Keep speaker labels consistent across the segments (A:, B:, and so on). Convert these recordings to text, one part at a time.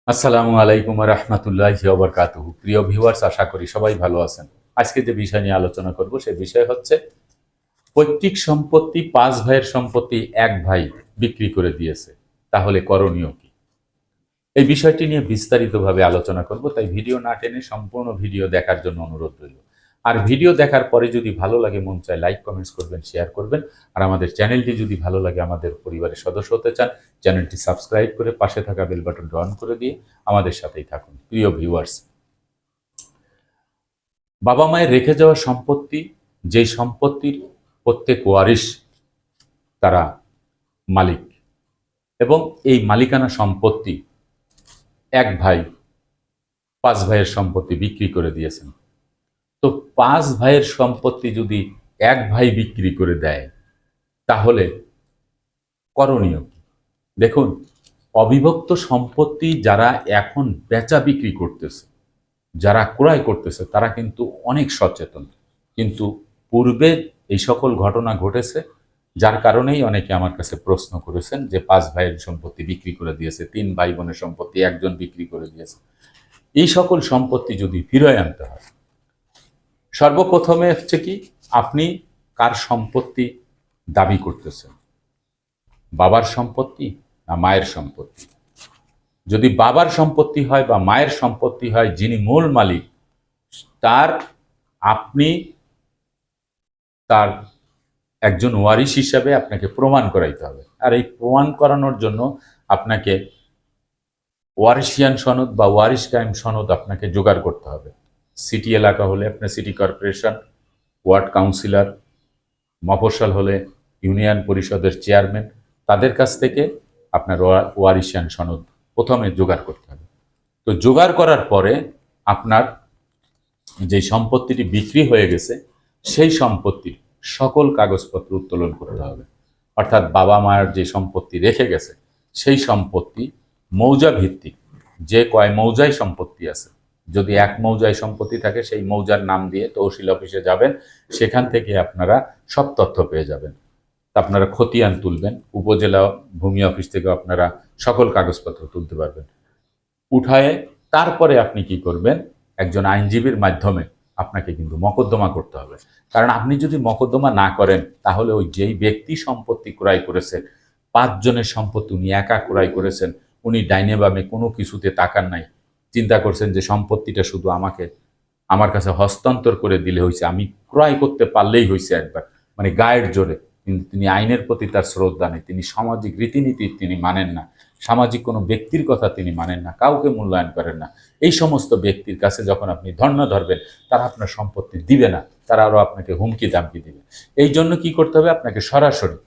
A: আসসালামু আলাইকুম রহমতুল্লাহি ওয়া বারাকাতুহু। প্রিয় ভিউয়ার্স, আশা করি সবাই ভালো আছেন। আজকে যে বিষয় নিয়ে আলোচনা করব সেই বিষয় হচ্ছে পৈতৃক সম্পত্তি, 5 ভাইয়ের সম্পত্তি এক ভাই বিক্রি করে দিয়েছে, তাহলে করণীয় কি? এই বিষয়টি নিয়ে বিস্তারিতভাবে আলোচনা করব, তাই ভিডিও না টেনে সম্পূর্ণ ভিডিও দেখার জন্য অনুরোধ রইল। আর ভিডিও দেখার পরে যদি ভালো লাগে, মন চায় লাইক কমেন্টস করবেন, শেয়ার করবেন। আর আমাদের চ্যানেলটি যদি ভালো লাগে, আমাদের পরিবারের সদস্য হতে চান, চ্যানেলটি সাবস্ক্রাইব করে পাশে থাকা বেল বাটনটি অন করে দিয়ে আমাদের সাথেই থাকুন। প্রিয় ভিউয়ার্স, বাবা মায়ের রেখে যাওয়া সম্পত্তি, যেই সম্পত্তির প্রত্যেক ওয়ারিশ তারা মালিক, এবং এই মালিকানা সম্পত্তি এক ভাই 5 ভাইয়ের সম্পত্তি বিক্রি করে দিয়েছেন। তো 5 ভাইয়ের সম্পত্তি যদি এক ভাই বিক্রি করে দেয়, তাহলে করণীয় কি? দেখুন, অবিভক্ত সম্পত্তি যারা এখন বেচা বিক্রি করতেছে, যারা ক্রয় করতেছে, তারা কিন্তু অনেক সচেতন। কিন্তু পূর্বে এই সকল ঘটনা ঘটেছে, যার কারণেই অনেকে আমার কাছে প্রশ্ন করেছেন যে 5 ভাইয়ের সম্পত্তি বিক্রি করে দিয়েছে, 3 ভাই বোনের সম্পত্তি একজন বিক্রি করে দিয়েছে। এই সকল সম্পত্তি যদি ফিরিয়ে আনতে হয়, সর্বপ্রথমে হচ্ছে কি, আপনি কার সম্পত্তি দাবি করতেছেন? বাবার সম্পত্তি না মায়ের সম্পত্তি? যদি বাবার সম্পত্তি হয় বা মায়ের সম্পত্তি হয়, যিনি মূল মালিক, তার আপনি তার একজন ওয়ারিশ হিসাবে আপনাকে প্রমাণ করাইতে হবে। আর এই প্রমাণ করানোর জন্য আপনাকে ওয়ারিশিয়ান সনদ বা ওয়ারিশ কায়েম সনদ আপনাকে জোগাড় করতে হবে। সিটি এলাকা হলে আপনার সিটি কর্পোরেশন, ওয়ার্ড কাউন্সিলর, মফস্বল হলে ইউনিয়ন পরিষদের চেয়ারম্যান, তাদের কাছ থেকে আপনার ওয়ারিশিয়ান সনদ প্রথমে জোগাড় করতে হবে। তো জোগাড় করার পরে আপনার যে সম্পত্তিটি বিক্রি হয়ে গেছে, সেই সম্পত্তির সকল কাগজপত্র উত্তোলন করতে হবে। অর্থাৎ বাবা মায়ের যে সম্পত্তি রেখে গেছে, সেই সম্পত্তি মৌজা ভিত্তিক, যে কয় মৌজায় সম্পত্তি আছে, যদি এক মৌজায় সম্পত্তি থাকে, সেই মৌজার নাম দিয়ে তহসিল অফিসে যাবেন, সেখান থেকে আপনারা সব তথ্য পেয়ে যাবেন। আপনারা খতিয়ান তুলবেন, উপজেলা ভূমি অফিস থেকে আপনারা সকল কাগজপত্র তুলতে পারবেন। উঠায়ে তারপরে আপনি কি করবেন? একজন আইনজীবীর মাধ্যমে আপনাকে কিন্তু মকদ্দমা করতে হবে। কারণ আপনি যদি মকদ্দমা না করেন, তাহলে ওই যেই ব্যক্তি সম্পত্তি ক্রয় করেছেন, 5 জনের সম্পত্তি উনি একা ক্রয় করেছেন, উনি ডাইনে বামে কোনো কিছুতে তাকান নাই, চিন্তা করছেন যে সম্পত্তিটা শুধু আমার কাছে হস্তান্তর করে দিলে হয়েছে, আমি ক্রয় করতে পারলেই হয়েছে একবার, মানে গায়ের জোরে। কিন্তু তিনি আইনের প্রতি তার শ্রদ্ধা নেই, তিনি সামাজিক রীতিনীতি তিনি মানেন না, সামাজিক কোনো ব্যক্তির কথা তিনি মানেন না, কাউকে মূল্যায়ন করেন না। এই সমস্ত ব্যক্তির কাছে যখন আপনি ধর্ণা ধরবেন, তারা আপনার সম্পত্তি দিবে না, তারা আরও আপনাকে হুমকি দামকি দিবে। এই জন্য কি করতে হবে? আপনাকে সরাসরি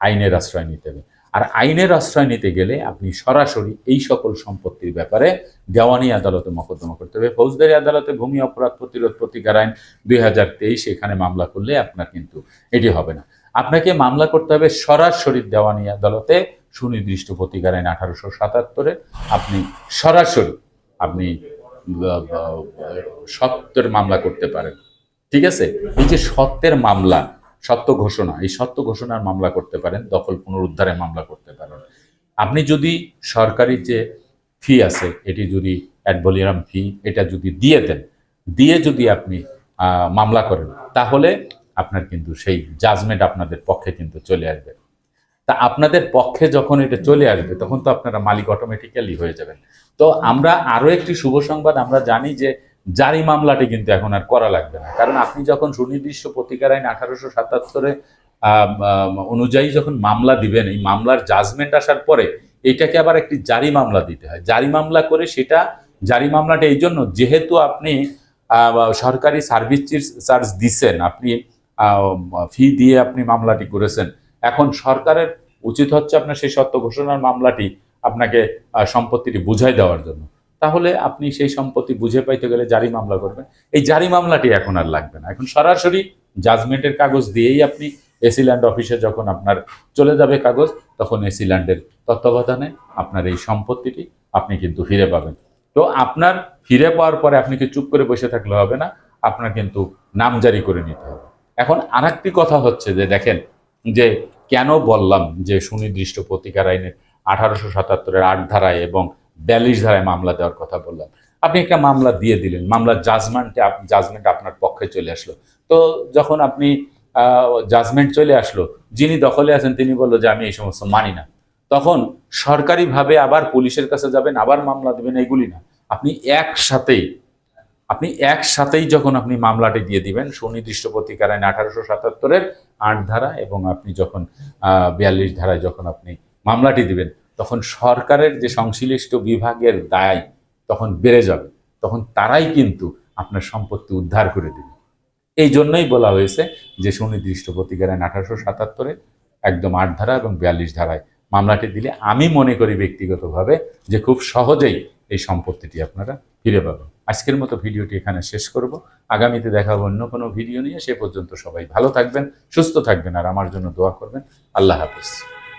A: আইনের আশ্রয় নিতে হবে। আর আইনের আশ্রয় নিতে গেলে আপনি সরাসরি এই সকল সম্পত্তির ব্যাপারে দেওয়ানি আদালতে মকদ্দমা করতে হবে। ফৌজদারি আদালতে ভূমি অপরাধ প্রতিরোধ প্রতিকার আইন 2023 এখানে মামলা করলে আপনার কিন্তু এটি হবে না। আপনাকে মামলা করতে হবে সরাসরি দেওয়ানি আদালতে, সুনির্দিষ্ট প্রতিকার আইন 1877-এ আপনি সরাসরি আপনি সত্যের মামলা করতে পারেন। ঠিক আছে? এই যে সত্যের মামলা, সত্য ঘোষণা, এই সত্য ঘোষণার মামলা করতে পারেন, দখল পুনরুদ্ধারের মামলা করতে পারেন। আপনি যদি সরকারি যে ফি আছে, এটি যদি অ্যাডভলিয়াম ফি, এটা যদি দিয়ে দেন, দিয়ে যদি আপনি মামলা করেন, তাহলে আপনার কিন্তু সেই জাজমেন্ট আপনাদের পক্ষে কিন্তু চলে আসবে। তা আপনাদের পক্ষে যখন এটা চলে আসবে, তখন তো আপনারা মালিক অটোমেটিক্যালি হয়ে যাবেন। তো আমরা আরো একটি শুভ সংবাদ, আমরা জানি যে জারি মামলাটি কিন্তু এখন আর করা লাগবে না। কারণ আপনি যখন সুনির্দিষ্ট প্রতিকার আইন 1877-এ অনুযায়ী যখন মামলা দিবেন, এই মামলার জাজমেন্ট আসার পরে এটাকে আবার একটি জারি মামলা দিতে হয়। জারি মামলা করে, সেটা জারি মামলাটা এই জন্য, যেহেতু আপনি সরকারি সার্ভিস চার্জ দিচ্ছেন, আপনি ফি দিয়ে আপনি মামলাটি করেছেন, এখন সরকারের উচিত হচ্ছে আপনার সেই সত্য ঘোষণার মামলাটি আপনাকে সম্পত্তিটি বুঝাই দেওয়ার জন্য। তাহলে আপনি সেই সম্পত্তি বুঝে পাইতে গেলে জারি মামলা করবেন। এই জারি মামলাটি এখন আর লাগবে না, এখন সরাসরি জাজমেন্টের কাগজ দিয়েই আপনি এসি ল্যান্ড অফিসে যখন আপনার চলে যাবে কাগজ, তখন এসি ল্যান্ডের তত্ত্বাবধানে আপনার এই সম্পত্তিটি আপনি কিন্তু ফিরে পাবেন। তো আপনার ফিরে পাওয়ার পরে আপনি কি চুপ করে বসে থাকলে হবে না, আপনার কিন্তু নামজারি করে নিতে হবে। এখন আরেকটি কথা হচ্ছে যে, দেখেন যে কেন বললাম যে সুনির্দিষ্ট প্রতিকার আইনের 1877-এর 8 ধারায় এবং 42 ধারায় মামলা দেওয়ার কথা বললাম। আপনি একটা মামলা দিয়ে দিলেন, মামলার জাজমেন্ট আপনার পক্ষে চলে আসলো। তো যখন আপনি জাজমেন্ট চলে আসলো, যিনি দখলে আছেন তিনি বললো যে আমি এই সমস্ত মানি না, তখন সরকারিভাবে আবার পুলিশের কাছে যাবেন, আবার মামলা দেবেন, এগুলি না। আপনি একসাথেই যখন আপনি মামলাটি দিয়ে দিবেন, সুনির্দিষ্ট প্রতিকার আইন 1877-এর 8 ধারা এবং আপনি যখন 42 ধারায় যখন আপনি মামলাটি দিবেন, তখন সরকারের যে সংশ্লিষ্ট বিভাগের দায় তখন বেড়ে যাবে, তখন তারাই কিন্তু আপনার সম্পত্তি উদ্ধার করে দেবে। এই জন্যই বলা হয়েছে যে সুনির্দিষ্ট প্রতিকার আইন 1877-এর একদম 8 ধারা এবং 42 ধারায় মামলাটি দিলে আমি মনে করি ব্যক্তিগতভাবে যে খুব সহজেই এই সম্পত্তিটি আপনারা ফিরে পাবেন। আজকের মতো ভিডিওটি এখানে শেষ করব। আগামীতে দেখা হবে অন্য কোনো ভিডিও নিয়ে। সে পর্যন্ত সবাই ভালো থাকবেন, সুস্থ থাকবেন, আর আমার জন্য দোয়া করবেন। আল্লাহ হাফেজ।